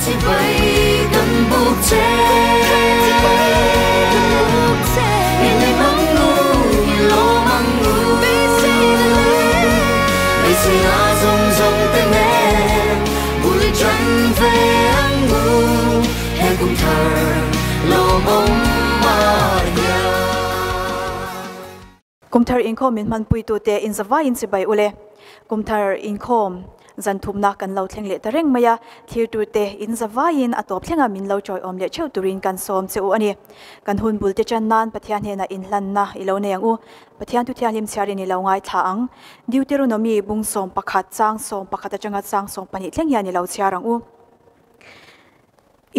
chỉ bay gần buộc che nhìn lại mong ngu lo mong ngu bây giờ ngã rong rong tên em vui chân về anh ngu hay cùng thở lo mong mà nhà cùng thở in khom min man pui tu te in zawa in si bai ule cùng thở in khom zan thum na kan lo thleng le tareng maya thir tu te in zawa in atop thlenga min lo choi om le cheu turin kan som cheu ani kan hun bul te chan nan pathian he na in hlan na ilo ne ang u pathian tu thian lim siari ni lo ngai tha ang deuteronomy bung som pakhat chang som pakhat atanga chang som pani thleng ya ni lo chiarang u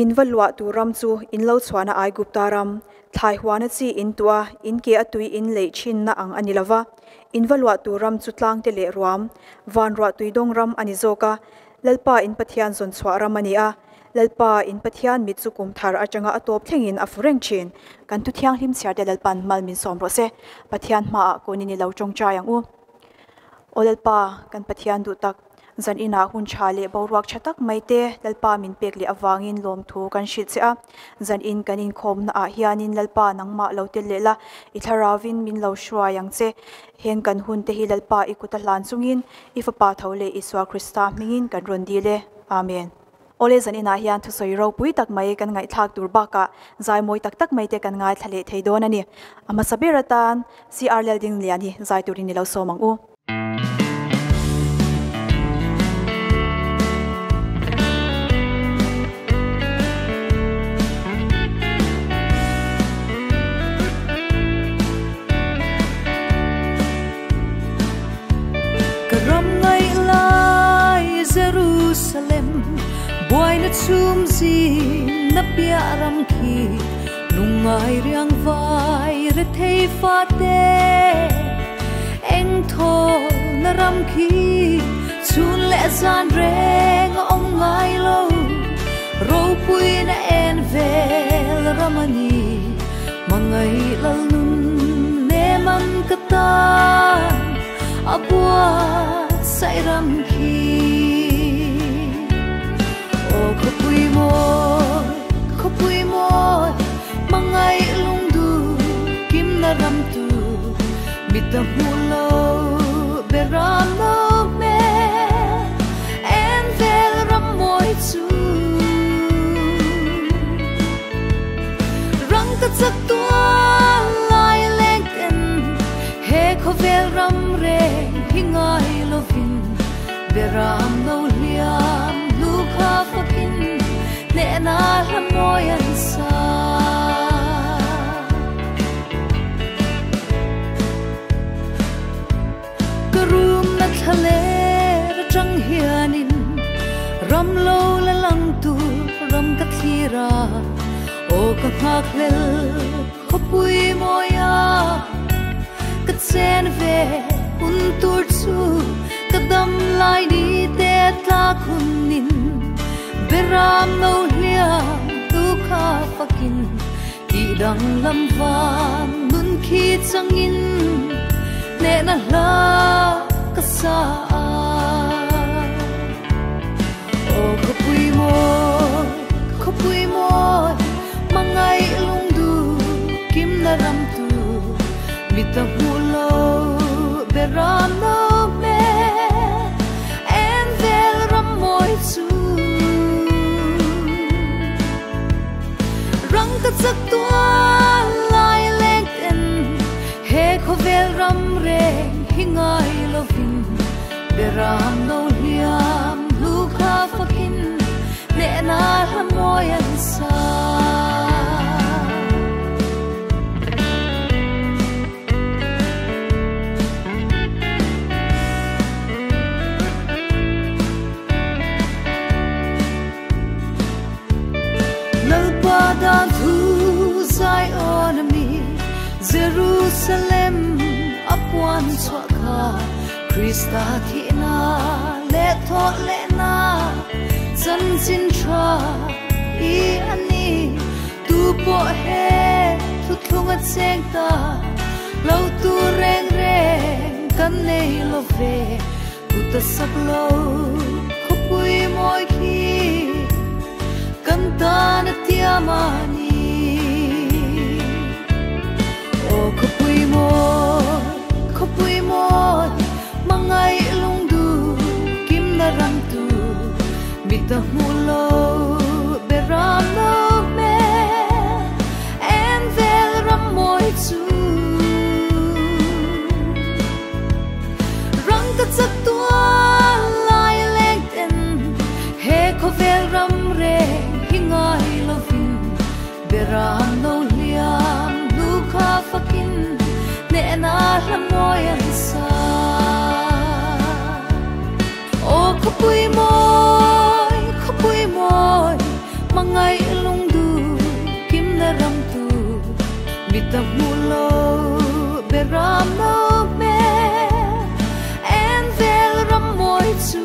in valwa tu ram chu in lo chwana ai guptaram thai hwana chi in tua in ke atui in le chin na ang ani lova in valwa tu ram chu tlang te le ruam van ro tui dong ram ani zoka lalpa in pathian zon chwa ram ani a lalpa in pathian mit chu kum thar atanga atop thlengin afureng chin kan tu thiang hlim chhar de lalpan mal min som ro se pathian ma ko ni lo chong cha yang u olalpa kan pathian du tak zan ina hun chale boruak chatak maite lalpa min pek le awangin lom thu kan shit se a zan in kanin khom na a hianin lalpa nangma lo tel lela itharawin min lo shwa yang che hen kan hun te hi lalpa ikuta hlan chungin ifapa thole iswa krista mingin kan ron di le amen ole zan ina hian thu soi ro pui tak mai kan ngai thak tur ba ka zai moi tak tak mai te kan ngai thale theidon ani ama sabiratan cr lelding liani zai turin ni lo somang u Jerusalem boy na chum zi na pia ram ki lungai riang vai re thei fa te eng tho na ram ki chun le zan reng ong ngai lo ro pui na en vel ramani mangai lal nun ne man kata abua sai ram ki khopui moi mangai lung du kim na ram tu bitam hulo beram no me en vel ram moi chu rang ka chak tua lai leng ten he kho vel ram re hingai lovin beram no liam lukha fakin ne na lam moi an sa karum na thale rang hianin ram lo la lang tu ram ka thira o ka hak lel khopui moya ka chen ve un tur chu kadam lai ni te tla khunin beram no hlia tu kha fakin ti dang lam van nun khi changin ne na la ka sa o khopui moi mangai lung du kim na ram tu mita hulo beram no me en vel ram moi chu rang ka chak tua lai leng ten he kho vel ram re hingai lovin beram no liam lukha fakin ne na lam moi an sa dan thu Zion mi Jerusalem apwan chwaka Krista thina le tho le na chan chin tha I ani tu po he thu thunga cheng ta lo tu reng reng kan nei lo ve tu ta sak lo khopui moi khi ramani o khopui mo mangai lungdu kim na ram tu bita mulo beram no me en vel ram moi chu rang ka chak tua lai leng ten he ko vel ram re hingai lovin beram no liam lukha fakin ne na la moi an sa o khopui moi mangai lungdu kim na ram tu bita mulo beram no me en vel ram moi chu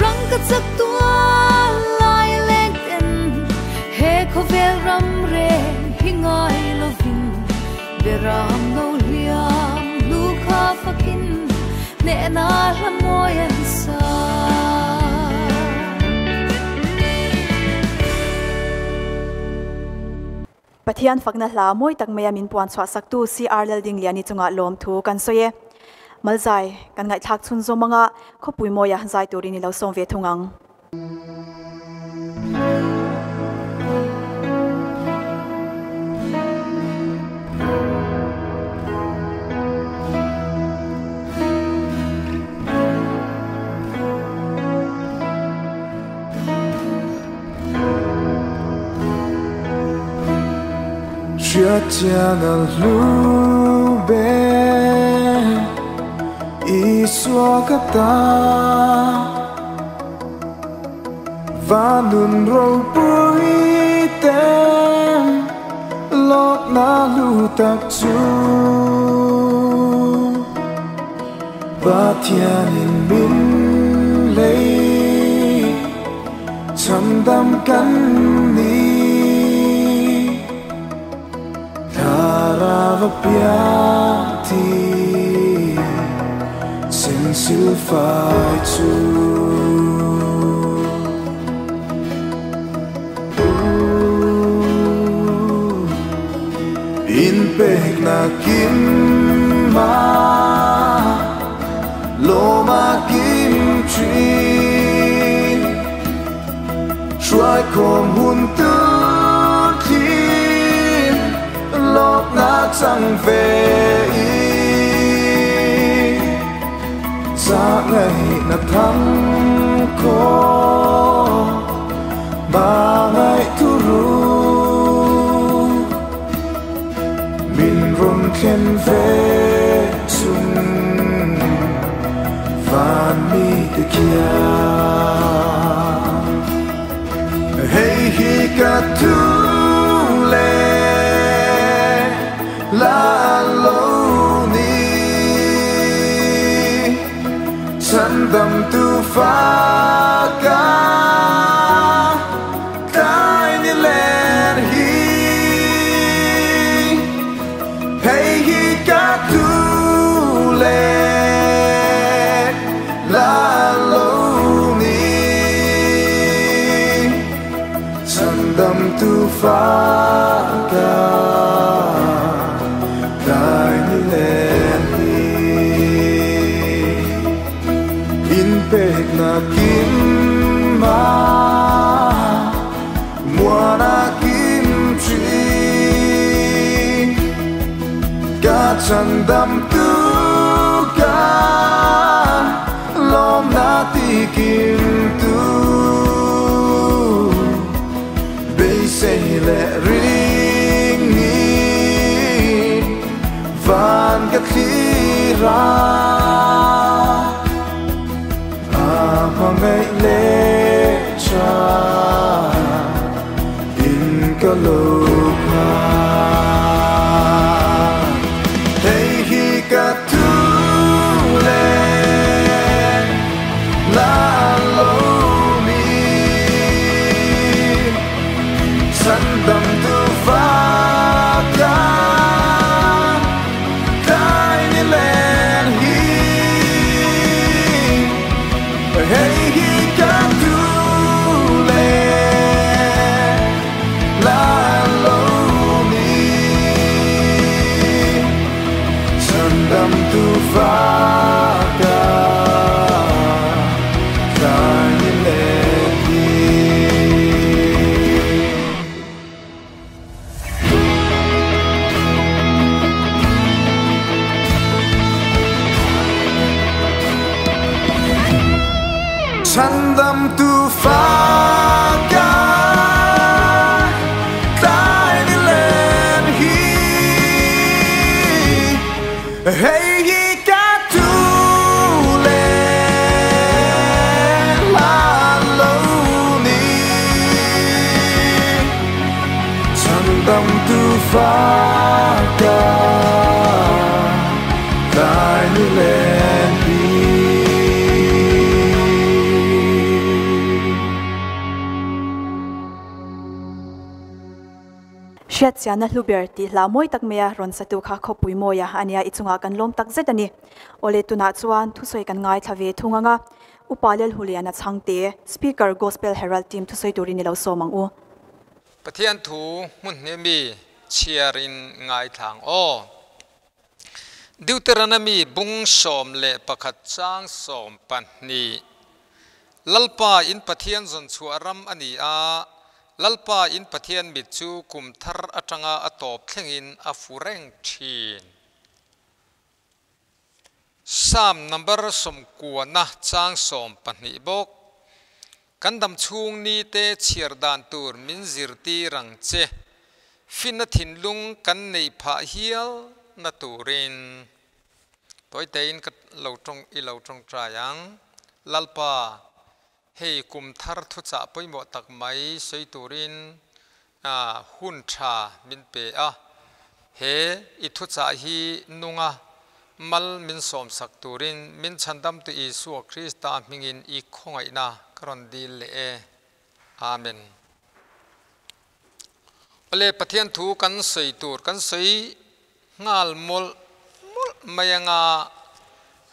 rang ka chak tua lai leng ten he ko vel ram re hingai lovin beram no liam lukha fakin ne na la moi an sa Pathian fakna hla moi tak maya min puan chwa saktu CR Lelding liani chunga lom thu kan soye malzai kan ngai thak chun zo manga khopui moya hanzai turini lo som ve thungang Chưa cha na lu be iswa kata vanun ro pui tem lok na lu tak chu Pathian in min lei cham dam kan ni Piati sensil fai chu in pek na kim ma loma kim chin try kom hun tu lok na chẳng về xa ngày na thắng khó ba ngày thu ru mình run khen về sung van mi te kia hey hi ka tu le la lo ni san dam tu fa ka kai ni len hi hey hi ka tu le la lo ni san dam tu fa ka pek na kim ma muana kim chi ka chan dam tu ka lom na ti kim tu be say le ring ni van ka khira ngày lễ cha in cả lô ha hey hi cả tu le la lo mi san dam tu fa ka kai ni len ฉันดำตูฟ้ากาตายในเลนฮีเฮ้ยกาตูเลลาโลนีฉันดำตูฟ้ากาตายในเลนฮีเชียดเสียนะลูเบอร์ตีลามวยตักเมียรอนสตูข้าขบุยโมยอันนี้อิจงากันลมตักเจดันนี่โอเลตุนาจวนทุสวยกันง่ายทวีทุงงาอุปาเลลฮุลียนาชังเตสปีกเกอร์กอสเปลเฮรัลทีมทุสวยดูรินิลาวโซมังอูประเทศทูมุนเนมีเชียรินง่ายทางโอดิวเตอร์นามีบุงสมเลประคัดจ้างสมปันนีลัลปาอินประเทศจนชัวรำอันนี้ลัลปาอินประเทศมิจูกุมทาร์อัจงาอตอบเทงินอฟูเรงทีน3 number สมกวนนะจ้างสมปันนีบกกันดำช่วงนี้เตเชียร์ดานตูร์มินซิรตีรังเจฟินทินลุงกันในผาเฮียลนัตูรินตัวเตอินกัดเหล่าจงอีเหล่าจงใจยังลัลปาเฮกุมทาร์ทุจ่าไปหมดตักไม้สวยตูรินหุ่นชามินเปะเฮอิทุจ่าฮีนุงมัลมินสมสักตูรินมินชันดำตุอีสัวคริสตามิงินอีคงไอนะกรอนดีเลอาเมนเลประเทศทูกันสวยตูรกันสวยงาลมุลมายัง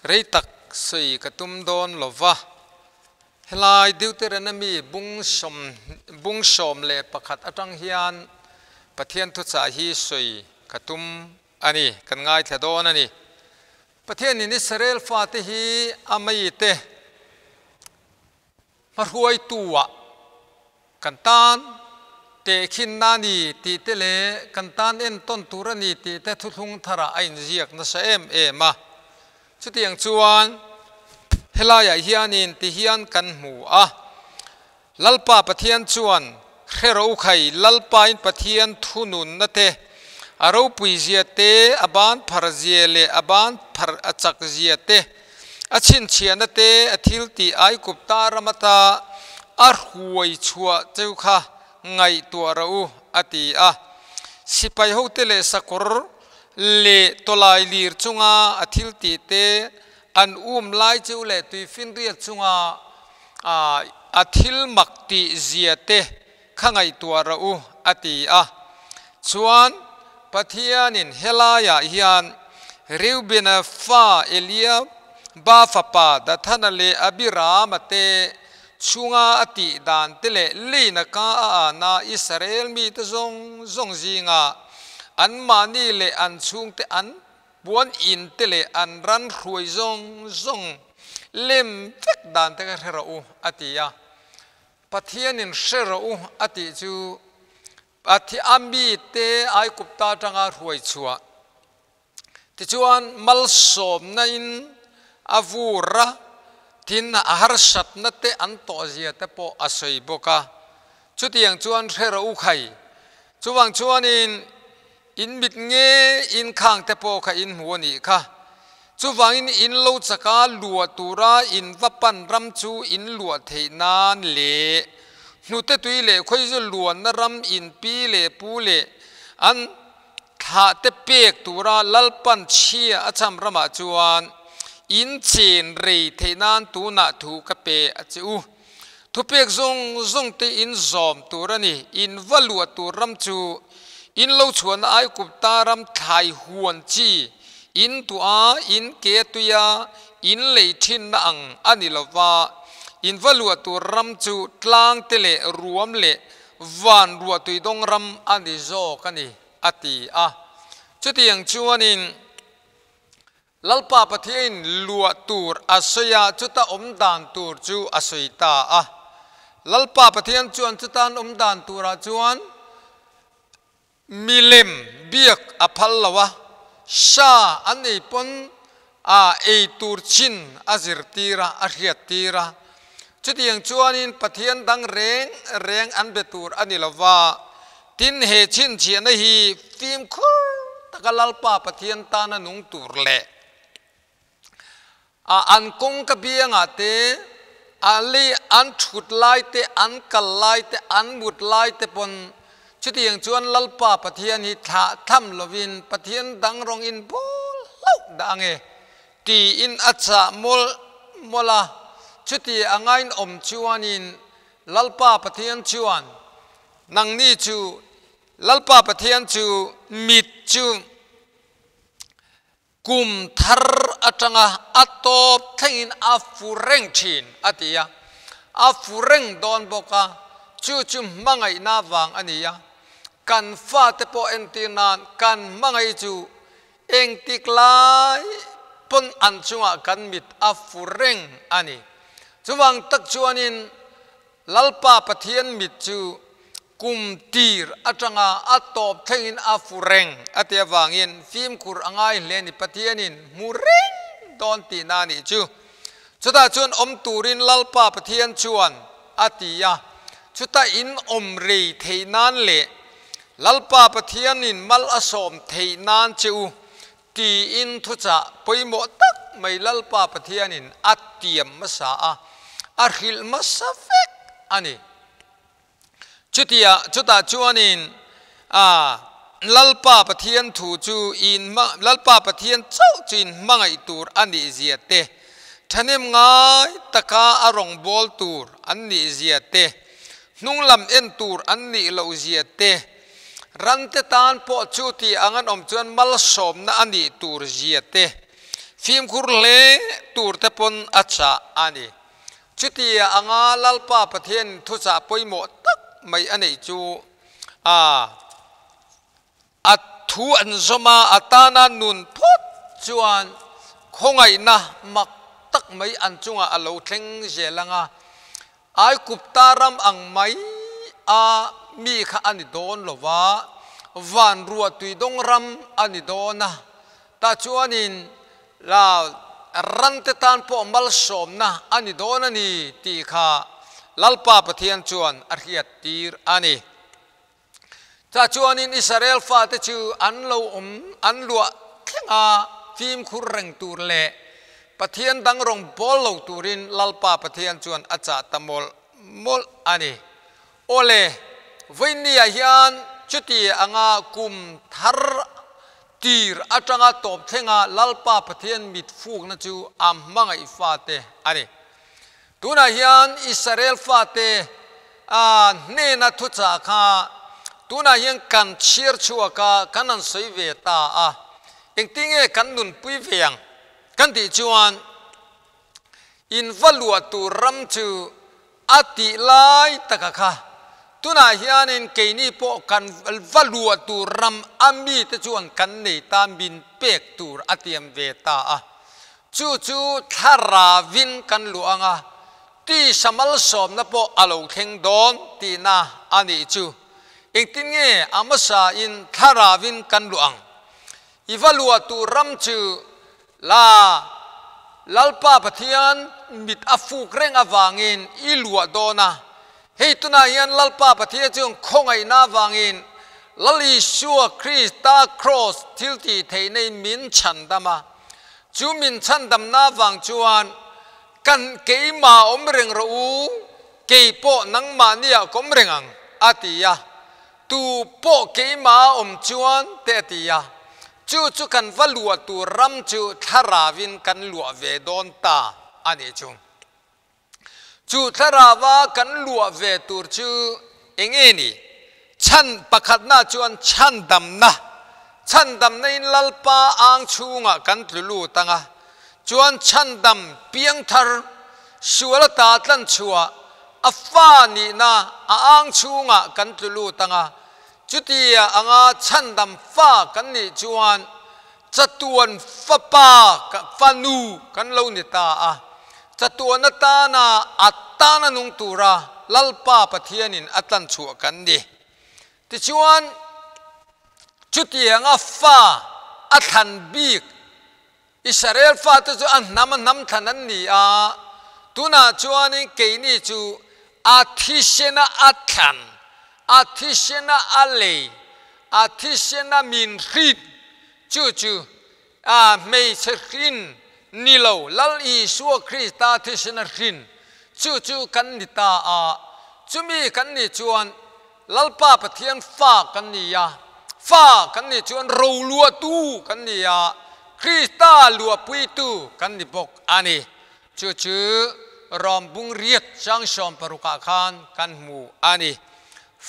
เรตักสวยกระตุ้มโดนลวะเฮลายดิวเตอร์นามีบุงสมเลประคัดอัจังฮิยันประเทศทุจ่าฮีสวยกระตุ้มอันนี้กันง่ายเถดอนอันนี้ประเทศนี้อิสราเอลฟาติฮีอามัยเตมาหวยตัวกันตานเตขินนานีตีเตเลกันตานเอ็นต้นตุรนีตีเตทุทุงทาระไอน์เจียกนัสเอ็มมาชุดอย่างจวนเฮลายฮิอานินตีฮิอันกันหมูลัลปาประเทศจวนเฮโรอุไข่ลัลปาอินประเทศทุนุนนั่นเตอารูปุยเจียเตอบ้านพาร์เจียเลอบ้านพาร์จักเจียเตอชินเชียนเตอทิลตีไอกุปตารมตาอาหวยชัวเจ้าค่ะไงตัวเราอติสิไปหูเตเลสกุรเลตลายลีร์จุงอทิลตีเตอันไลเจ้าเลตุยฟินเรียจุงอทิลมักติเจียเตข้างไงตัวเราอติชวนปะเทียนินเฮลายาฮิยันริวเบนฟาเอลียบาฟปาดัทนาเลอบิรามเตชุงอาติดานเตเลลีนักนาอิสราเอลมีตะซงจิงอันมานีเลอันชุงเตอันบวนอินเตเลอันรันรวยซงเลมเฟกดานเตกเฮราอูอติยาปะเทียนินเชราอูอติจูอาทิอามีเตไอกุปตาจังอาหวยชัวที่ชวนมัลสมนัยอาวูระทินอาหารสัตว์นัตเตอันโตเจียเตโปอาศัยบกาชุดอย่างชวนเทระอุไข่ชวนอินบิดเงอินข้างเตโปค่ะอินหัวนี่ค่ะชวนอินโลจกาลัวตุระอินวัปันรำจูอินลัวเทนานเลนุเตตุยเล่คุยจะล้วนนรำอินปีเล่ปูเล่อันถ้าเตเปกตุระลัลปันเชียอาจารย์รำจวนอินเชนเรเทนานตูนาถูกเปอจูทุเปกซงเตอินซอมตุระนี่อินวัลัวตุรำจูอินโลชวนไอกุปตารำไทยหวนจีอินตัวอินเกตุยาอินเลทินนังอันนี้ละว่าอินวัลัวตัวรำจูกลางเตเลรวมเลวันรัวตุยดงรำอันนี้โจกันนี่อติจุดอย่างชวนินลัลปาประเทศลัวตูร์อาศัยจุดตาอมดานตูร์จูอาศัยตาลัลปาประเทศจวนจุดตาอมดานตูร์จวนมิเลมเบียกอภัลละวะชาอันนี้ปนเอตูร์ชินอาจิรตีระอาเรียตีระ จุดยังจวนอินปะเทียนดังแรงอันเบตูร์อันนี้ละว่าทินเหชินเชียนฮีฟิล์มคุตะกลัลปาปะเทียนตานานุงตูร์เล่อันคงกบียงอาเตอันลีอันชุดไล่เตอันกัลไล่เตอันบุดไล่เตปนจุดยังจวนลัลปาปะเทียนฮิทำลวินปะเทียนดังรองอินบุลลุดังตีอินอัจฉมลาชุดยังไงจวนอินลัลปาปะเทียนจวนนังนี่จูลัลปาปะเทียนจูมิดจูกุมทาร์อัจงะอัตโตเทงินอัฟูเร่งชินอัติยาอัฟูเร่งโดนบอกว่าจูมังไงนาวังอันนี้ยากันฟาเตโปเอนตินานกันมังไงจูเองติกลายปนอันจุงะกันมิดอัฟูเร่งอันนี้จวังตักจวนินลัลปาปะเทียนมิดจูกุมตีร์อัจงาอัตโตเทงินอัฟูเร่งอัติยวางินฟิล์มคุรอังไงเลนิปะเทียนินมูเร่งโดนตีนานิจูจุดาจวนตูรินลัลปาปะเทียนจวนอัติยาจุดาอินรีเทนานเลลัลปาปะเทียนินมัลอสมเทนานจูตีอินทุจะไปหมดตักไม่ลัลปาปะเทียนินอัตเตียมมาสาอาฮิลมาสเฟกอันนี้จุดาจวนินลัลปาปะเทียนถูจูอินมัลัลปาปะเทียนเจ้าจีนมังไอตูร์อันนี้เสียเตท่านิมง่ายตะกาอารมณ์บอลตูร์อันนี้เสียเตนุ่งลำเอ็นตูร์อันนี้เราเสียเตรันเตตานปอจูตีอังอันจวนมัลสมนะอันนี้ตูร์เสียเตฟิล์มคุรเล่ตูร์เตปนอัจฉาอันนี้จุดที่อังลัลปาปะเทียนทุจะไปหมดตักไม่อันนี้จูอัตถุอันสมาอัตานานุนพุทจวนคงไงนะมักตักไม่อันจุงอาโลเทงเจลังไอกุปตารำอังไม่มีข้าอันนี้โดนหรอวะวันรัวตุยดงรำอันนี้โดนนะตาจวนินลารันเตตานพอมัลสมนะอันนี้โดนนี่ตีข้าลัลปาปะเทียนจวนอาริยตีร์อันนี้ถ้าจวนอินอิสราเอลฟาเตจูอันลัวเข่งฟิล์มคุเร่งตูร์เล่ปะเทียนดังรงบอลลูตูรินลัลปาปะเทียนจวนอาจารย์ตมอลอันนี้โอเล่วันนี้ยันจุดที่อังกุมทาร์ตีร์อาจารย์ตบเข่งลัลปาปะเทียนมิดฟูกนั่นจูมังไอฟาเตอันนี้ตุนายันอิสราเอลฟาเตเนนัทุจากาตุนายังกันเชียร์ชัวกากันนันสวยเวตาเองติงกันนุนปุยเวียงกันที่จวนอินวัลวตูรัมจูอติไลตะกะค่ะตุนายันอินเกนี่พอกันวัลวตูรัมอามีตะจวนกันเนตามบินเป็กตูรอติยมเวตาจูทาราวินกันหลวงที่สมัลสมนับอาลูเข่งโดนตีน่าอันนี้จูเองติงอามาสาอินทาราวินกันหลวงอีวัลวตูรัมจูลัลปาปะเทียนมิดอฟูกเร่งอวางินอีลัวโดนะเฮตุนายันลัลปาปะเทียนจงคงไอนาวางินลัลิชัวคริสตาครอสทิลตีเทในมินชันดามาจูมินชันดำนาวางจวนกันเกยมาอมเริงรูเกยโปนังมาเนี่ยก็มเริงอาติยาตูโปเกยมาอมจวนเตติยาจูกันวัลวตูรัมจูทาราวินกันลัวเวดอนตาอันนี้จูทาราวากันลัวเวตูจูเองนี่ฉันประคัดหน้าจวนฉันดำนะฉันดำในลัลปาอ่างชูงะกันตุลูตังจวนฉันดำเปียงทาร์ชัวละตาตันชัวอัฟานีนะอ่างชูงะกันตุลูตังจุดที่ฉันดำฟ้ากันนี่จวนจัตวนฟ้าป่าฟ้านูกันเล่านิตาจัตวนตานาอัตตานานุงตูระลัลปาปะเทียนินอัตันชัวกันดิที่จวนจุดที่ฟ้าอัตันบีกอิสราเอลฟ้าตัวอันน้ำทันนั้นนี่ ตุน่าจวนนี่เกนี่จูอาทิเชนะอัดขันอาทิเชนะอัลเลอาทิเชนะมินริดจูไม่เชรินนิโลลัลอีสัวคริสต์อาทิเชนะรินจูกันนิตาจุมีกันนี่จวนลัลป้าปะเทียนฟ้ากันนี่ยาฟ้ากันนี่จวนรูลัวตูกันนี่ยาคริสตาลัวปุยตูกันนี่บอกอันนี้จูรอมบุงเรียดจังชอมปรุกาคานกันหมูอันนี้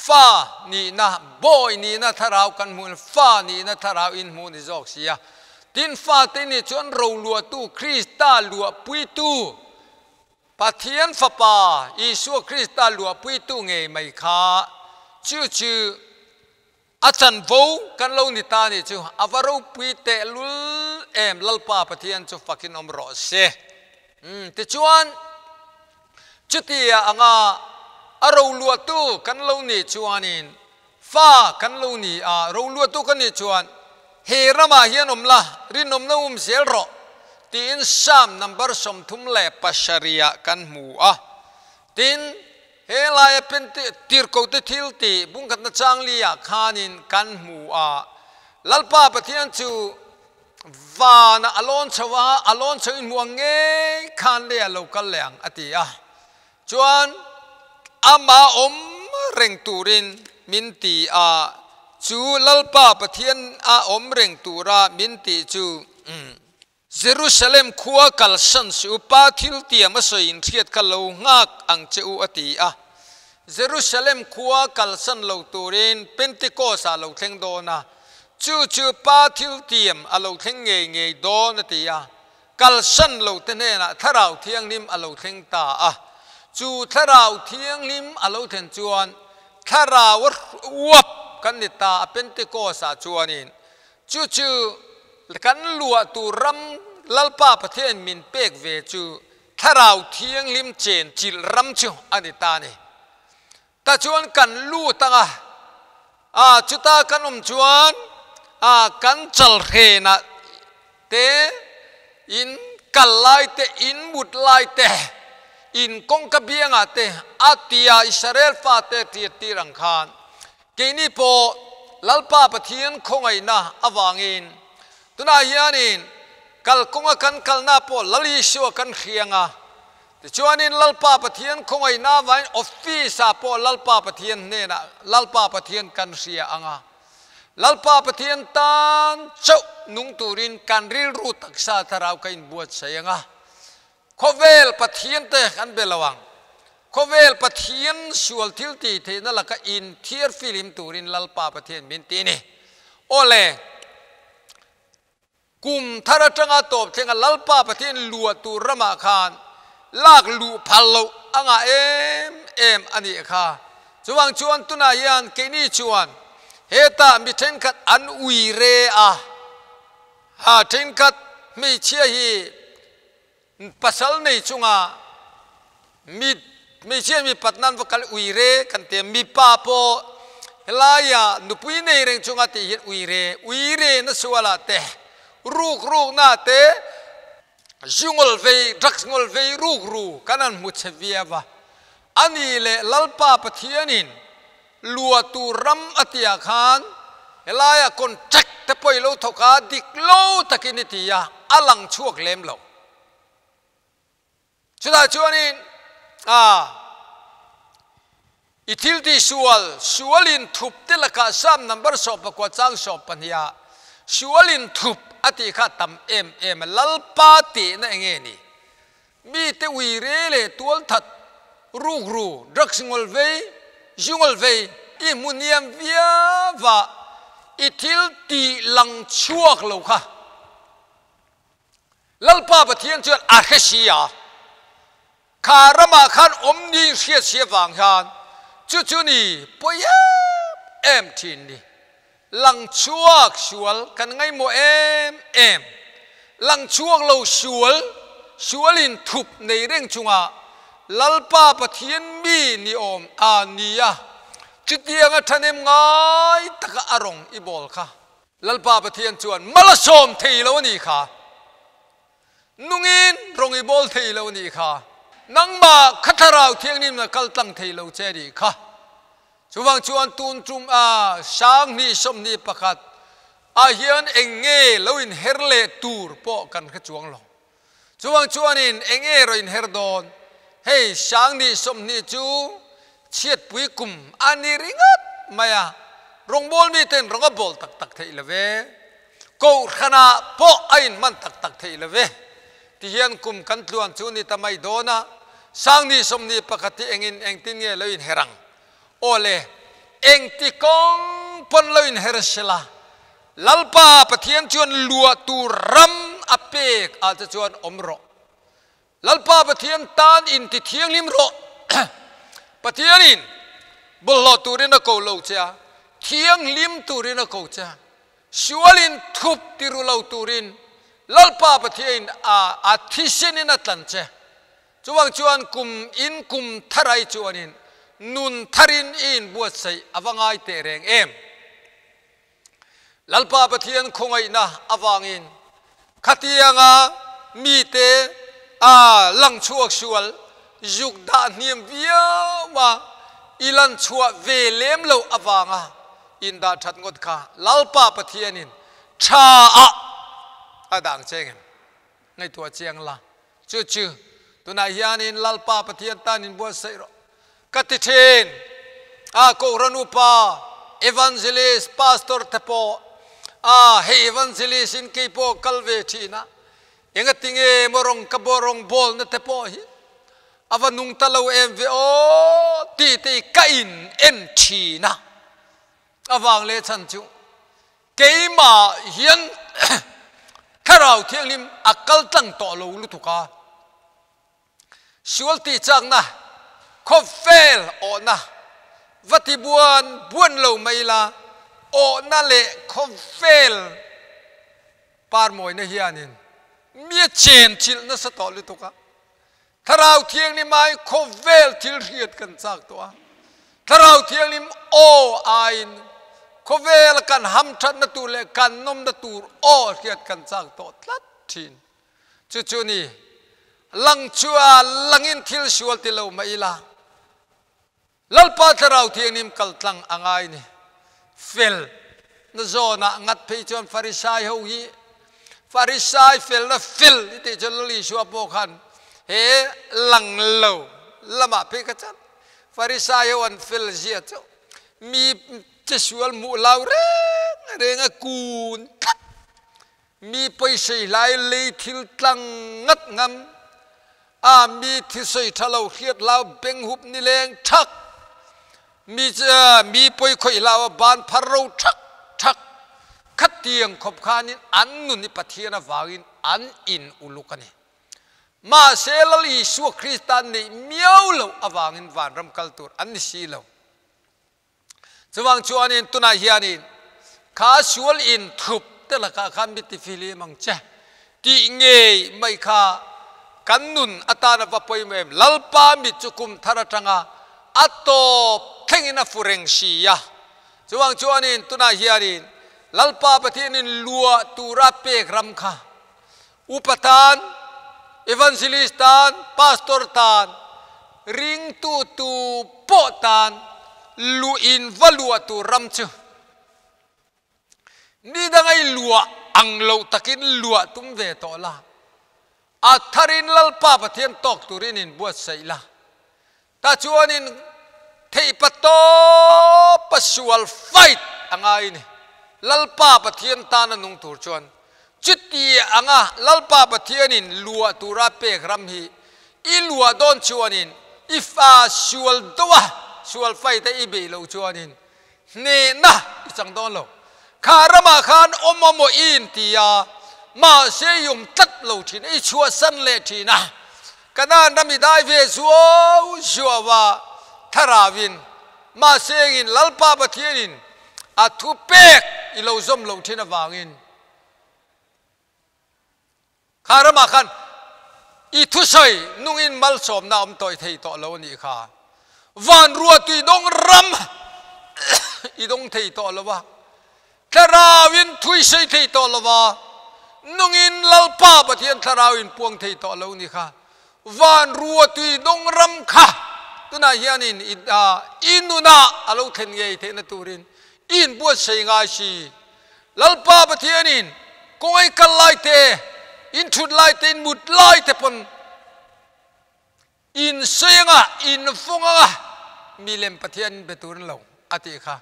ฟ้านี่นะบอยนี่นะทาราวกันหมูฟ้านี่นะทาราวอินหมูนี่จอกเสียตินฟ้าตินนี่จวนรูลัวตูคริสตาลัวปุยตูปะเทียนฟ้าป่าอิสุคริสตาลัวปุยตูเงยไม่ขาจูอาจารย์วูกันเล่านิทานนี่จูอวารุปุยเตลุลลัลป้าปะเทียนจูฟักินอมรอเสติจวนจุดที่อ่างอารูลัวตูกันเล่านี่จวนินฟ้ากันเล่านี่รูลัวตูกันนี่จวนเฮรามาเฮียนอมละรินอมนุ่มเสียรอตีนซ้ำนับบัรสมทุมเล่ปัชริยะกันหมูตีนเฮลายเป็นตีร์โกติทิลตีบุ้งกันนัจังลียขานินกันหมูลัลป้าปะเทียนจูวานะอลอนชวาอลอนชวินมัวเงยขันเลียโลกันแหลงอติจวนอามาเร่งตูรินมินตีจูลัลป้าปะเทียนเร่งตูรามินตีจูเยรูซาเล็มขัวกัลสันสูปาทิลตีมาสอยอินเทียดกัลโลงักอังเจอูอติเยรูซาเล็มขัวกัลสันโลตูรินเป็นติโกสาโลเทงโดนะจูปาทิลตีมอโลเทงเงยโดนติกัลสันโลเทเนนะทาราวเทียงนิมอโลเทงตาจูทาราวเทียงนิมอโลเทนจวนทาราววับกันนิตาเป็นติโกสาจวนินจูกันลัวตูรำลัลป้าประเทศมินเปกเวจูถ้าเราเที่ยงลิมเจนจิลรำจูอันนี้ตานี่แต่จวนกันลู่ตั้งจุตากันจวนกันจัลเรนะเตอินกัลไลเตอินบุดไลเตอินกงกบียงเตอาติยาอิสราเอลฟาเตตีรังคานเกนี่พอลัลป้าประเทศคงไงนะอวางินตุนาเฮียนินกัลกงกันกัลนาโปลลิชัวกันเขียงแต่ชวนินลัลป้าปะเทียนคงไอ้นาไว้ออฟฟิศโปลัลป้าปะเทียนเนี่ยนะลัลป้าปะเทียนกันเสียลัลป้าปะเทียนตันเจ้านุ่งตูรินกันริรูตักษาทาราวกันบวชเสียงโคเวลปะเทียนเตะกันเบลวังโคเวลปะเทียนชัวทิลตีเทนั่นแหละก็อินเทียร์ฟิลิมตูรินลัลป้าปะเทียนมินตีนี่โอเลกุมทาราจังอาตบเทงลัลป้าประเทศลัวตูรมาคานลากลูพัลโลเอ็มอันนี้ค่ะจวงชวนตุนายันเกนี่ชวนเฮตามิเทนกัดอันอุยเรเทนกัดไม่เชื่อฮีปัสสาวะในจุงมีไม่เชื่อมีปัตนันวกัลอุยเรกันเตมีป้าโปลายานุปุยในเรื่องจุงติเฮอุยเรนั่นสวลาเตรูกน่าเตะจุงลเวดักงลเวรูกกันนั้นมุชเวียวะอันนี้แหละลัลป้าปะเทียนินลัวตูรัมอติยาคานเฮลายคนจักแต่ปอยโลทกาดิกโลตะกินิติยาอลังชั่วเล็มโลชุดาชวนินอิทิลติชัวลินทุบเตลกาซ้ำนับบัรสอบประกวดจ้างสอบปัญญาชัวลินทุบอติข้าตำเอ็มลัลปาตินั่นเองนี่มีแต่วิเรเลตัวทัดรูดักสิงลเวจุงลเวอิมุนียมเวียวะอิทิลตีลังชัวกโลค่ะลัลปาปะเทียนจวนอาเคชียาคารมาขันนีเสียฟังขันจู่นี่ปอยเอ็มทินนี่ลังชัวกชวลกันไงโมเอ็มลังชัวกเราชวลินทุบในเรื่องจุงลัลป้าปะเทียนมีนิอมนียจุดเดียงทันเอ็มง่ายตะกะอารมณ์อีบอลค่ะลัลป้าปะเทียนจวนมาละชมทีแล้วนี่ค่ะนุ่งอินรงอีบอลทีแล้วนี่ค่ะ นังมาขัทราวเทียงนิมนะกัลตังเทโลเจดีค่ะจวงจวนตุนจุมช้างนี่สมนี่ประกาศเฮียนเองเง่ลวินเฮร์เลตูร์ปอกันขจวงลงจวงจวนินเองเง่ลวินเฮร์ดอนเฮ้ช้างนี่สมนี่จูเชียดปุยกุมอันนี้ริงัดมา呀รงบอลมีเต็นรงบอลตักตักเทเลเวกูขณะปอไอ้มันตักตักเทเลเวที่เฮียนกุมกันล้วนจูนี่ทำไมโดนะช้างนี่สมนี่ประกาศที่เองเองที่เง่ลวินเฮรังโอเลเองที่กงปนลวินเฮรเชลาลัลปาปะเทียนชวนลัวตูรัมอเปกอาจจะชวนอมโรลัลปาปะเทียนตานอินติเทียงลิมโรปะเทียนอินบุลลตูรินโกโลเจาเทียงลิมตูรินโกเจาชวลินทุบติรุลาตูรินลัลปาปะเทียนอาทิเชนินัตันเจจวงชวนกุมอินกุมทารายชวนินนุนทารินอินบวชใส่อวังไอเตเรงเอ็มลัลปาปะเทียนคงไอนะอวังอินขัดยังมีเตลังชัวชวลยุกดาเนียมวิวาอิลันชัวเวเลมโลอวังอินดาทัดงดข้าลัลปาปะเทียนินชาอะดังเจงในตัวเจียงละจู่ๆตัวนายานินลัลปาปะเทียนตานินบวชใส่รกัติเทนโกรนุปาเอวานเจลิสพาสตอร์เทปโอเฮเอวานเจลิสอินกีโปคัลเวทีนะยังติงเอมรองกบรองบอลนะเทปโอฮีอวันนุงตะลาวเอ็มวีโอตีตีกัยน์เอ็นทีนะอวังเลชันจูเกยมาเฮียนถ้าเราเที่ยงลิมอักลตั้งต่อเราลุตุกาชวลตีจังนะคอเฟลโอนะวัติบวนบวนเราไม่ละโอนั่นแหละคอเฟลปาร์มอยนะเฮียนินมีเชนชิลนะสตอลิตุกะถ้าเราเที่ยงนี่ไม่คอเฟลทิลเรียดกันจากตัวถ้าเราเที่ยงนี่โอไอน์คอเฟลกันห้ำชัดนะตูเลกันนมนะตูโอเรียดกันจากตัวทัดทินจู่ๆนี่ลังชัวลังอินทิลชัวติเราไม่ละลัลปาทเราเที่ยงนิมกัลตังอ่างไงนี่ฟิลนะโซนะงัดไปจนฟาริสัยเฮาฮีฟาริสัยฟิลนะฟิลที่จะลุยชัวโปกันเฮลังโลละมาไปกันจันฟาริสัยวันฟิลเจียจ้มีจะชัวมูลาวเรงกูนมีไปใส่ลายเลยทิลตังงัดงำมีที่ใส่ทะเลเขียดเราเบ่งหุบนิเลงทักมีปอยคอยลาวบานพะโรทักขัดเตียงขบขานินอันนุนิปะเทียนวากินอันอินอุลุกันนี่มาเซลลีสัวคริสตันนี่เมียวเลวอวางินวานรำกัลตูร์อันนี้สีเลวจวังชวนินตุนาเฮียนินข้าชวลอินทุบแต่ละข้าขันบิติฟิลีมังเจตีเงยไม่ข้ากันนุนอัตานะปะปอยเมมลัลปามิจุกุมทาราจังอัตโตเพ่งอินาฟูเรงชียะจวังชวนินตุนาเฮียนินลัลปาปะเทียนินลัวตูราเปกรำข้าอุปทานเอวานเจลิสตานพาสตอร์ตานริงตูโปตานลูอินวัลัวตูรำจูนี่ดังไงลัวอังโลตะกินลัวตุ้มเวตอลาอัทารินลัลปาปะเทียนตอกตุรินินบวชใส่ละตาชวนินเทปโตปัสวลไฟต์อังไงนี่ลัลปาปะเทียนตานันุงตูชวนจิตตีอ่างลัลปาปะเทียนินลัวตูราเปกรัมฮีอีลัวโดนชวนินอีฟ้าชวลตัวชวลไฟแต่อีเบลชวนินเนนะอีจังโดนโลคารมาคานอมโมอินตียามาเสยุมตัดโลทินอีชัวสันเลทีนะกันนั้นนมิได้เวชัวว่าทาราวินมาเสยินลัลปาปะเทียนินอัทุเปกอีโลซอมโลทินวางินคารมาคันอีทุชัยนุ่งอินมัลสมนาอมต่อยเทยต่อแล้วนี่ค่ะวันรัวตุยดงรำอีดงเทยต่อแล้ววะทาราวินทุยชัยเทยต่อแล้ววะนุ่งอินลัลปาปะเทียนทาราวินปวงเทยต่อแล้วนี่ค่ะ van ruột tùy đông ram kha tu na hian inuna alo then ngei the na turin in buat sei ngai si lalpa pathianin koi kalai te in thut lai te in mut lai te pon in senga in funga milem pathian beturin lo ati kha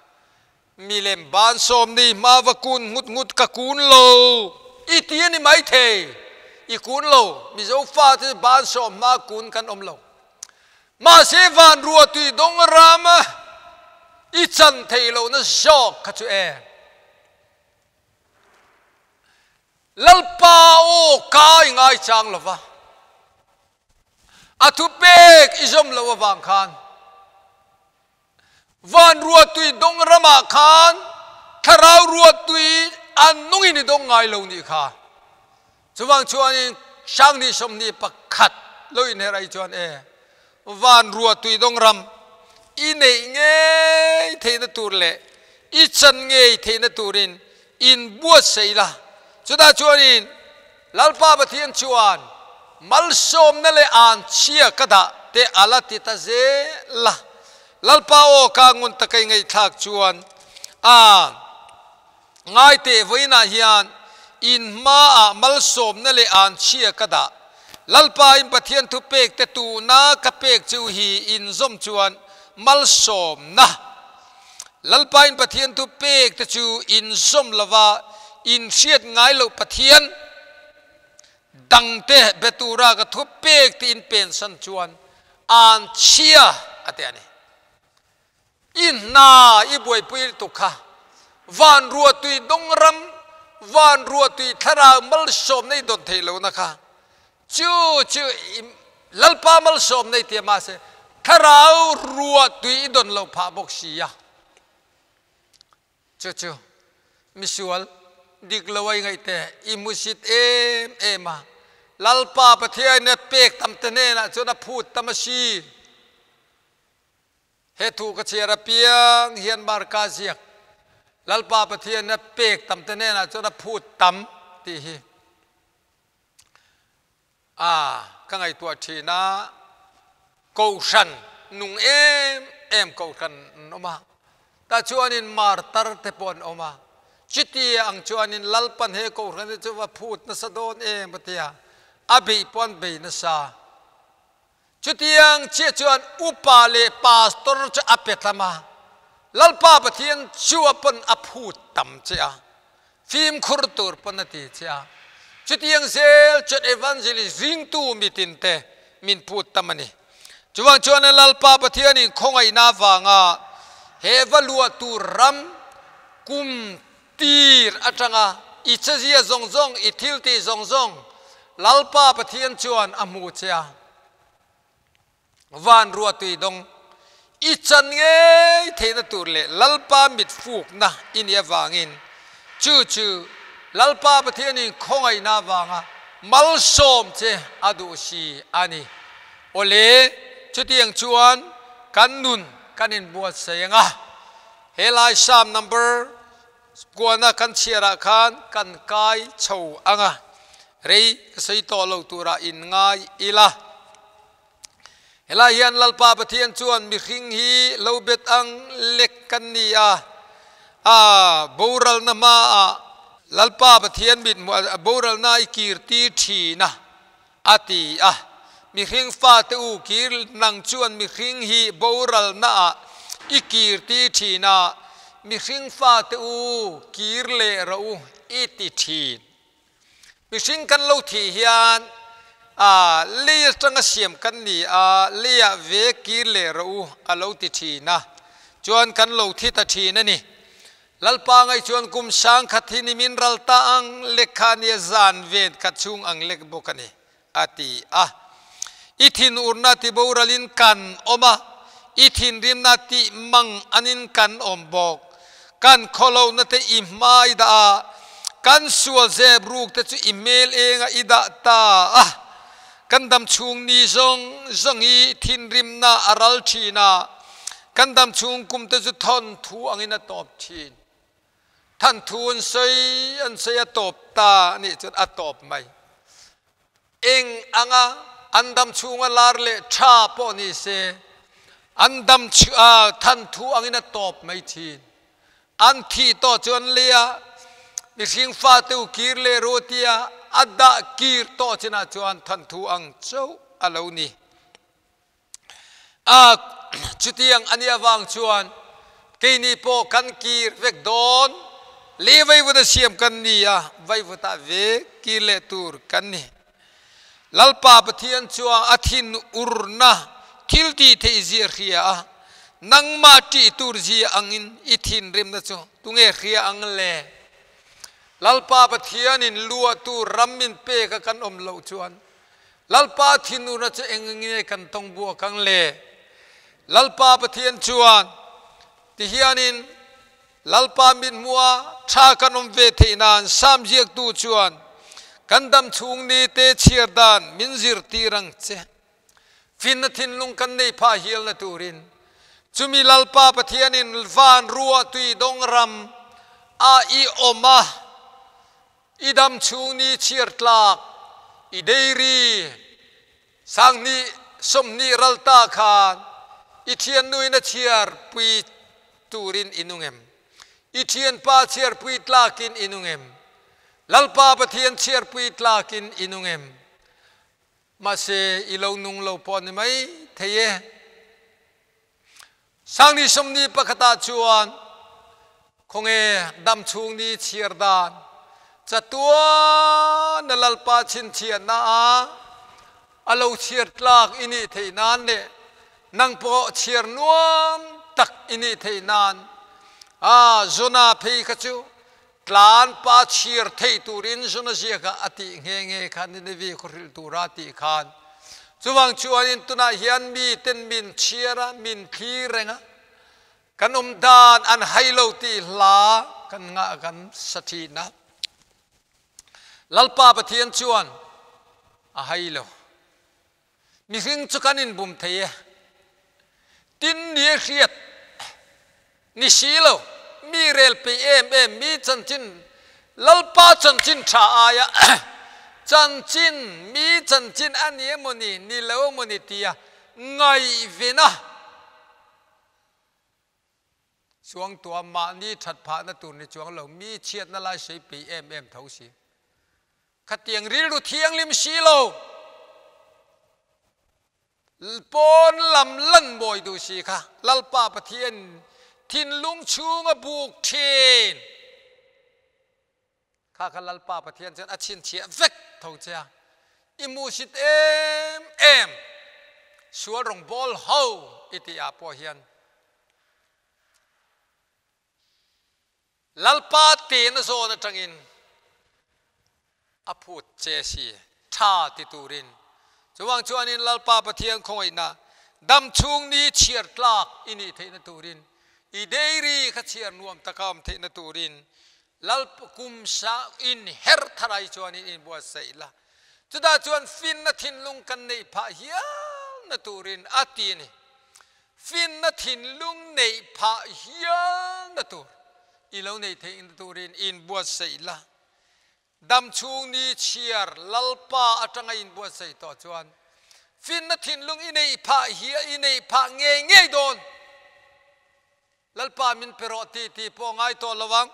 milem ban som ni mawakun ngut ka kun lo itiani mai the i kun lo mi zo fa te ban som ma kun kan om lo ma se van ruột tùy đông ram i chan thei lo na shok kha chu e lalpa o kai ngai chang lova athu pek izom lo wang khan van ruột tùy đông rama khan tharau ruột tùy an nungi ni dong ngai lo ni kha chuwang chuan sang ni som ni pakhat loi ne rai chuan e van ruột tùy đông ram i nei nge the na tur le i chan nge the na turin in buat sei la chuda chuanin lalpa pathian chuan mal som na le an chia kada te alati ta ze la lalpa o ka ngun ta kai ngai thak chuan ngai te voina hian in ma mal som na le an chia kada lalpa in pathian thu pek te tu na ka pek chu hi in zom chuan mal som na lalpa in pathian thu pek te chu in zom lawa in siat ngai lo pathian dang te betura ka thu pek ti in pen san chuan an chia ate ani in na i boi pui tu kha van ruột tùy đông ram van ruột tùy thara mal som nei don thei lo na kha chu lalpa mal som nei te ma se tharau ruột tùy don lo pha bok si ya chu misual dik lawai ngai te imusit ema lalpa pathian ne pek tam te ne na chu na phut tamasi he thu ka chera piang hian mar ka ziak lalpa pathian ne pek tam te ne na chu na phut tam ti hi ka ngai tua thina ko san nung em ko kan oma ta chuanin mar tar te pon oma chiti ang chuanin lalpan he ko ran chu wa phut na sadon batia abi pon be na sa chutiang che chuan upale pastor cha apetama lalpa pathian chuapon aphut tam cha phim khurtur panati cha chutiang sel chat evangelist ring tu mitin te min phut tamani chuwang chuan lalpa pathian in khongai na wanga he valua tu ram kum tir atanga ichazia zongzong ithilti zongzong lalpa pathian chuan amu cha van ruột tùy đông i chan nge thế na tur le lalpa mit phuk na inia wangin chu lalpa pathian in khongai na wanga mal som che adu si ani ole chutiang chuan kan nun kanin buat sayenga helai sam number kuana kan chiara khan kan kai chho anga rei sei to lo tura in ngai ila helai hian lalpa pathian chuan mi khing hi lo bet ang lek kan ni boral na ma lalpa pathian bit boral na ikirti thina ati mi khing fa te u kir nang chuan mi khing hi boral na ikirti thina mi khing fa te u kir le ro iti thin mi khing kan lo thi hian le tanga siam kan ni le ve kir le ro alo ti thina chuan kan lo thi ta thina ni lalpa ngai chuan kum sang khathini min ralta ang lekhani zan vet kachung ang lek bokani ati ithin urnati boralin kan oma ithin rimnati mang anin kan ombok kan kholo na te imai da kan sual zebruk te chu email enga ida ta kan dam chung ni zongi thin rimna aral thina kan dam chung kum te chu thon thu angina top thin than thun sei an sei a top ta ni chu a top mai eng anga อันดำชูงลาร์เล่ชาปอนี่เซอันดำทันทูอังอินตบไม่ทีอันที่ต่อจนเลียมิสิงฟาตูกีร์เลโรตียอัดดากีร์ต่อชนะจวนทันทูอังเจ้าอาลูนี่จุดยังอันยาวางจวนกีนีโปกันกีร์เวกโดนเลวไว้วัดเสียมกันนี่ไว้วัดเวกกีเลตูร์กันนี่ลัลปาปะเทียนจวนอาทินอุรนะทิลตีเทเซียเขียนังมาตีตูร์จีอังอินอิทินริมนะจ๊ะตุงเอเขียอังเลลัลปาปะเทียนินลัวตูรัมมินเปกกันอมเหลาจวนลัลปาทินูนะจ๊ะเองเงยกันตงบัวกังเลลัลปาปะเทียนจวนที่เฮียนินลัลปามินมัวชากันอมเวทีนานสามเจียกตูจวนกันดำชุงนี้เตเชียร์ดานมินซิรตีรังเจฟินทินลุงกันในพาฮิลนตูรินจุมีลัลปาปะเทียนินฟานรัวตุยดงรำอาอีโอมาอีดำชุงนี้เชียร์ตลากอีเดรีสังนี้สมนี้รัลตาคานอีเทียนนุยนาเชียร์ปุยตูรินอินุงเอ็มอีเทียนปาเชียร์ปุยตลากินอินุงเอ็มลัลปาปะเทียนเชียร์ปุยตลากินอินุงเอ็มมาเซอีโลนุงโลปอนไหมเทียสังนี้สมนี้ปะคตาจวนคงดำชุงนี้เชียร์ดานจะตัวนลัลปาชินเชียร์นาอาโลเชียร์ตลากอินี่เทนานเนนังโปเชียร์นวมตักอินี่เทนานจนาเพย์ขจูกลานปาเชียร์เทตูรินจนาเสียกอติเงยขันนิวีคริลตูราติขันจวังชวนอินตุนาเฮียนมีเต็นมินเชียร์มินพีเรงกันดานอันไฮโลตีลากันงะกันสถีนะลัลปาปะเทียนชวนไฮโลมิสิงจุกันินบุมเทียตินเนียเขียดนิชิโลมีเรลปีเอ็มมีจันจินลัลปาจันจินชาอายะจันจินมีจันจินอันนี้มันนี่นิเลวมันนี่เตียไงวินะช่วงตัวมานี่ถัดผ่านตัวในช่วงเรามีเชียดนั่นแหละใช้ปีเอ็มเท่าสิขัดเตียงริลุเทียงลิมชิโลปนลำลั่นบ่อยดูสิค่ะลัลปาปะเทียนทินลุงชูงบุกเทนข้าขลัลปาปะเทียนจนอาชินเชียเวกเท่าเจ้าอิมูสิตเอ็มชัวรงบอลเฮาอิติอาปอเฮียนลัลปาเตนโซนจังอินอพูดเจสีชาติตูรินจวังชวนินลัลปาปะเทียนคงไอนาดำชุงนี้เชียร์ตลากอินิเทนตูรินอีเดรีขเชียร์นวมตะกามเทนตูรินลัลปกุมชาอินเฮร์ทรายชวนินอินบัวไซละจุดาชวนฟินนทินลุงกันในพาฮิยันตูรินอาตีนี่ฟินนทินลุงในพาฮิยันตูอีเหล่าในเทนตูรินอินบัวไซละดำชูนี้เชียร์ลัลปาอัตงอินบัวไซต่อชวนฟินนทินลุงอินในพาฮิยอินในพาเงยโดนลัลปามินเปรอตีปองไอตัวระวัง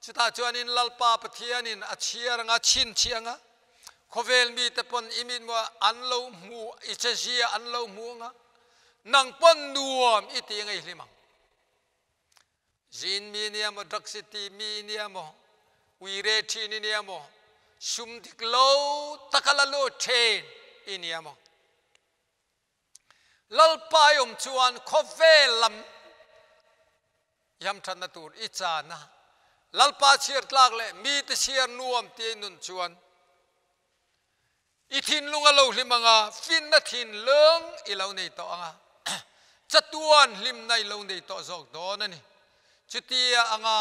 จุดาชวนินลัลปาปะเทียนินอัจเชียร์งาชินเชียงะโคเวลมีแต่ปนอิมินว่าอันโลมูอิเชเชียอันโลมูงะนังปนนัวมอิติงไอลิมังจินมีเนียมดักสิตีมีเนียมวิเรทีนีเนียมชุมดิกโลตะกะลาโลเทนอิเนียมลัลปายมชวนโคเวลัมยามทันตูรอิจานะลัลปาเชียร์ตลากเลยมีแต่เชียร์นวมเตียนุนชวนอิทินลุงอโลลิมังาฟินนัทินเลื่องอีเหล่าในต่องาจัตวันลิมในเหล่าในต่อจอกโดนนี่จุดที่อ่างา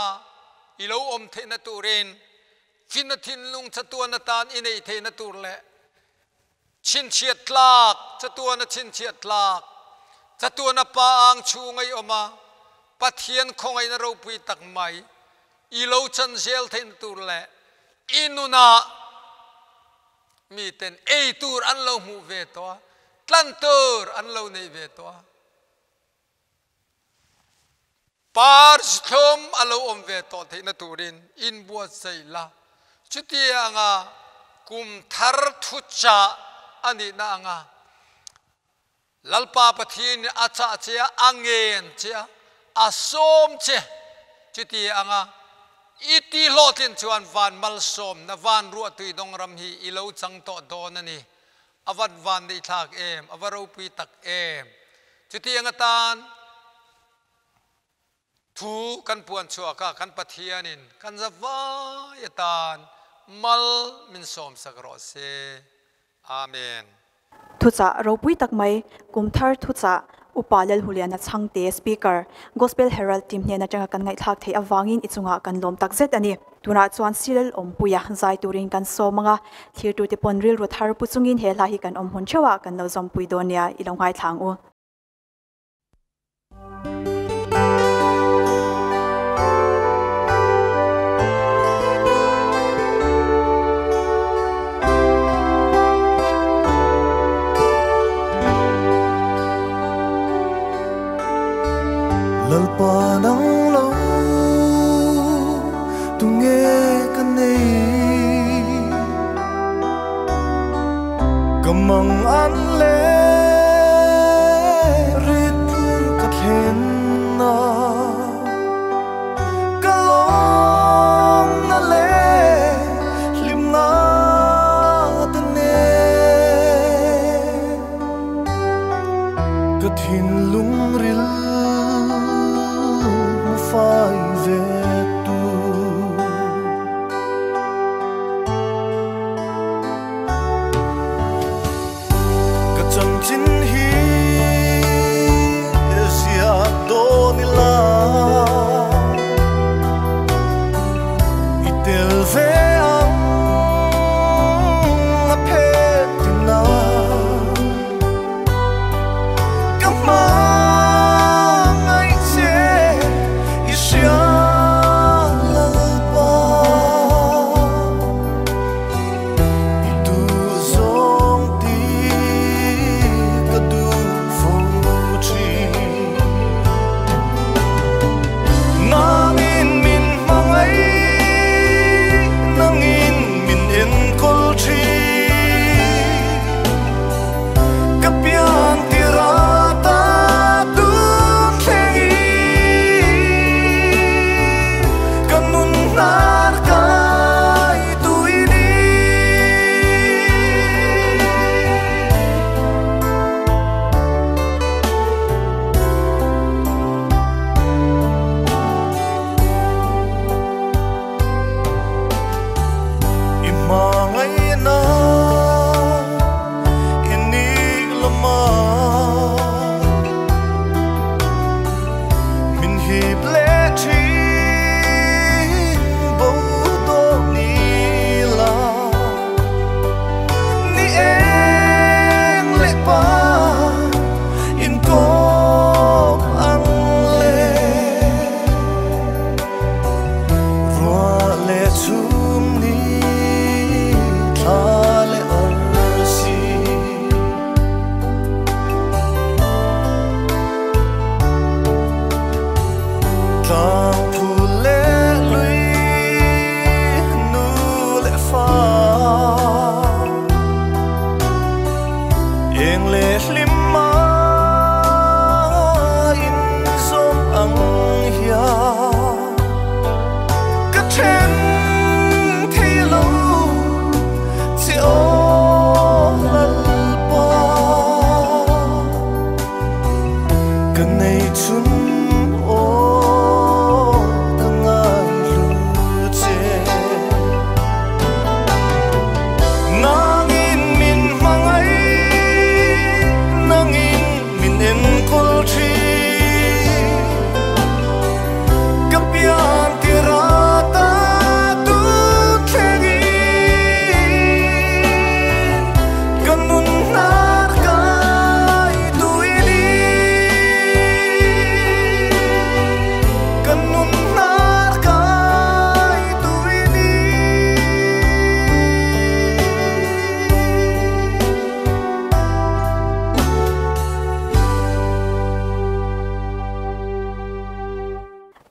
อีเหล่าอมเทนตูเรนฟินนัทินลุงจัตวันตานอินในเทนตูรเล่ชินเชียตลากจัตวันชินเชียตลากจัตวันปาอังชูงไอออกมาปัทเทียนคงไอ้นรกปุยตักไม่อีโลชันเซลเทนตูร์แหละอินุนา mi ten ei tur an lo mu ve to tlan tur an lo nei ve to par thom alo om ve to theina turin in buat sei la chuti anga kum thar thu cha ani na anga lalpa pathin acha chia angen chia asom che chuti anga iti lotin chuan van mal som na van ruwa tui dong ram hi ilo chang to don ani avat van dei thak em avaro pi tak em chuti anga tan thu kan puan chua ka kan pathianin kan zawa yatan mal min som sakro se amen thu cha ro pui tak mai kum thar thu cha upalel huliana changte speaker gospel herald team hne na changa kan ngai thak thei awangin ichunga kan lom tak zet ani tuna chuan silal ompuya zai turin kan somanga thir tu te ponril ro thar pu chungin he la hi kan om hun chewa kan lo zom pui donia ilongai thang u lalpa nang lo tu nghe kan nei kamang an le rit pur ka then na kalong na le lim na tan ne ka thin lung ril phai về tu cả trăm chín hi sia do ni la itel ve ang a phet na kama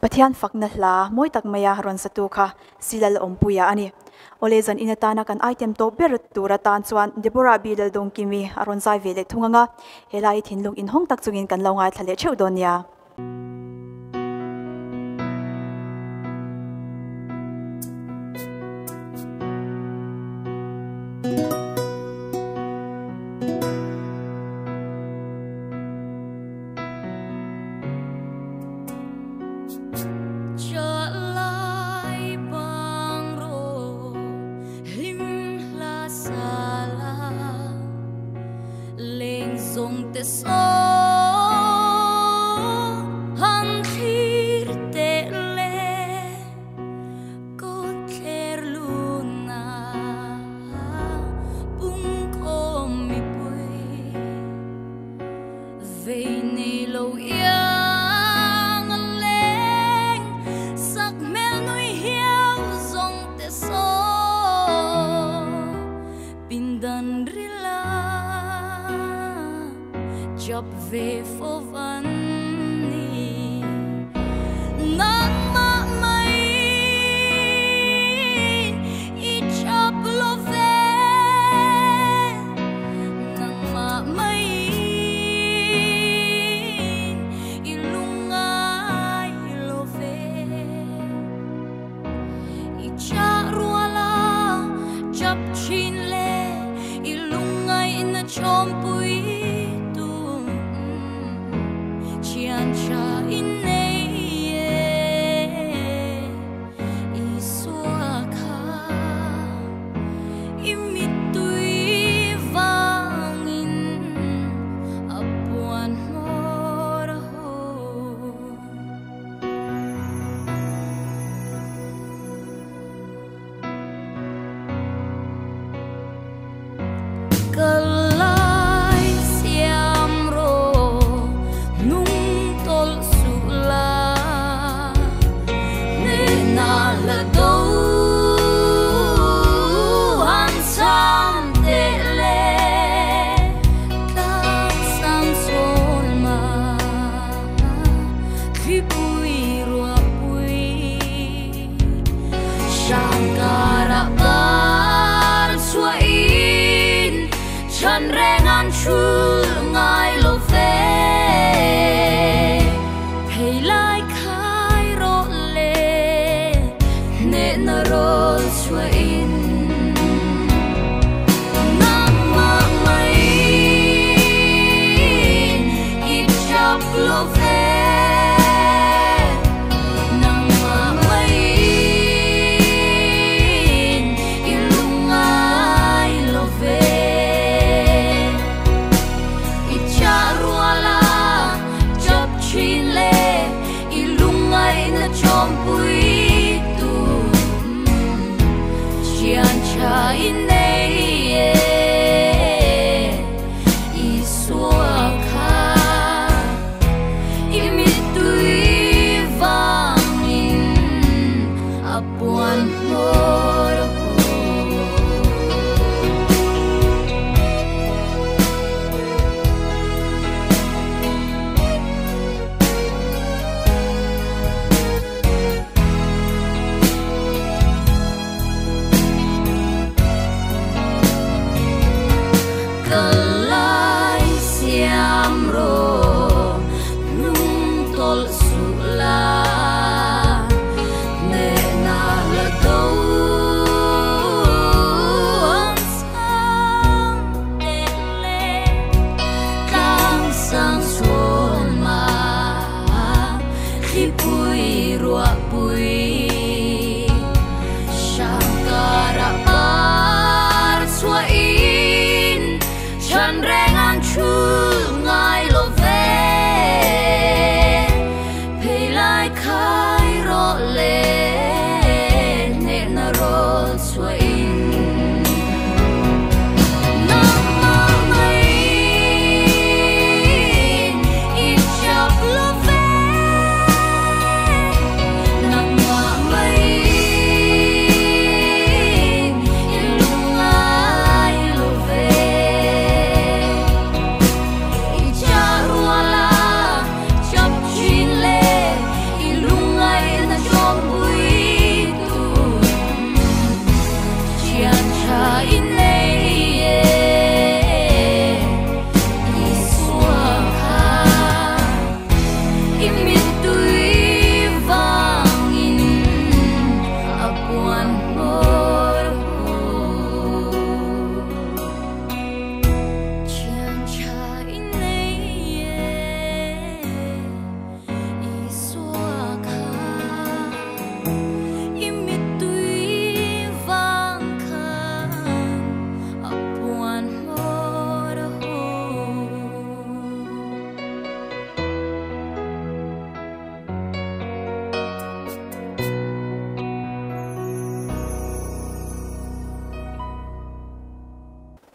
pathian fakna hla moi tak maya ron satu kha silal ompuya ani ole zan inatana kan item to ber tura tan chuan Deborah Bilal dong kimi aron zai vele thunganga helai thinlung in hong tak chungin kan longa thale cheu donia job về phố văn nắng mạ mây ít chập lo về nắng mạ mây ít lung ai lo về ít cha rùa la chập chín lệ ít lung ai na chom bụi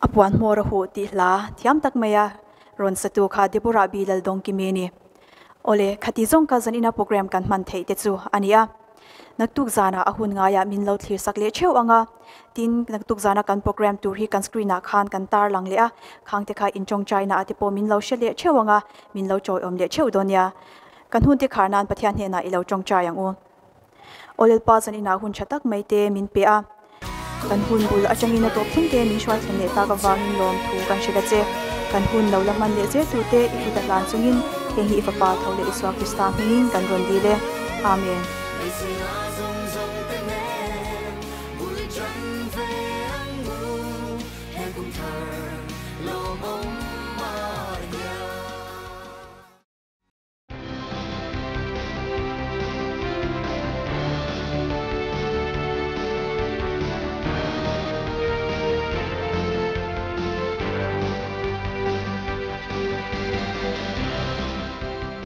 apuan mora hu ti hla thiam tak maya ron satu kha debora bilal dong ki meni ole khati zong ka zan ina program kan man thei te chu ania naktuk zana ahun nga ya min lo thlir sak le cheu anga tin naktuk zana kan program tur hi kan screen a khan kan tar lang le a khang te kha in chong china ati po min lo she le cheu anga min lo choi om le cheu donia kan hun te kharnan pathian he na i lo chong cha yang u olel pa zan ina hun chatak mai te min pe a kan hun bul achangina top thing te mi shwal thene ta ka wangin lom thu kan shela che kan hun lo laman le che tu te i ta lan chungin he hi fa pa thole iswa kristan hingin kan ron di le amen